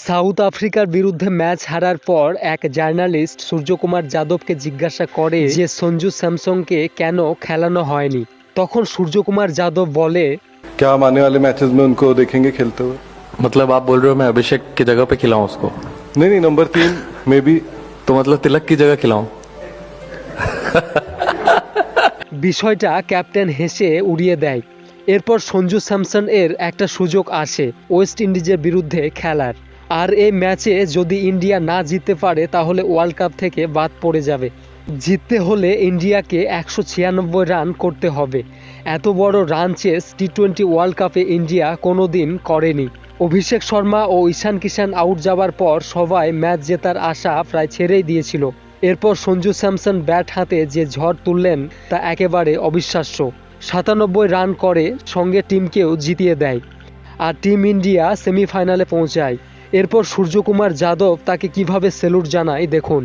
South আফ্রিকার বিরুদ্ধে match হারার পর এক জার্নালিস্ট সূর্যকুমার যাদবকে জিজ্ঞাসা করে যে সঞ্জু স্যামসনকে কেন খেলানো হয়নি। তখন সূর্যকুমার যাদব বলে, क्या हम आने वाले मैचेस में उनको देखेंगे खेलते हुए? मतलब आप बोल रहे हो मैं अभिषेक की जगह पे खिलाऊं उसको? नहीं, नंबर 3 में भी। तो मतलब तिलक की जगह खिलाऊं? বিষয়টা ক্যাপ্টেন হেসে উড়িয়ে দেয়। এরপর সঞ্জু স্যামসন এর একটা সুযোগ আসে ওয়েস্ট ইন্ডিজের বিরুদ্ধে খেলার। আর এই ম্যাচে যদি ইন্ডিয়া না জিততে পারে তাহলে ওয়ার্ল্ড কাপ থেকে বাদ পড়ে যাবে। জিততে হলে ইন্ডিয়াকে 196 রান করতে হবে। এত বড় রান চেস টি-20 ওয়ার্ল্ড কাপে ইন্ডিয়া কোনোদিন করেনি। অভিষেক শর্মা ও ঈশান কিষান আউট যাবার পর সবাই ম্যাচ জেতার আশা প্রায় ছেড়েই দিয়েছিল। এরপর সঞ্জু স্যামসন ব্যাট হাতে যে ঝড় তুললেন তা একেবারে অবিশ্বাস্য। 97 রান করে সঙ্গে টিমকেও জিতিয়ে দেয়, আর টিম ইন্ডিয়া সেমিফাইনালে পৌঁছায়। এরপর সূর্যকুমার যাদব তাকে কিভাবে স্যালুট জানায় দেখুন।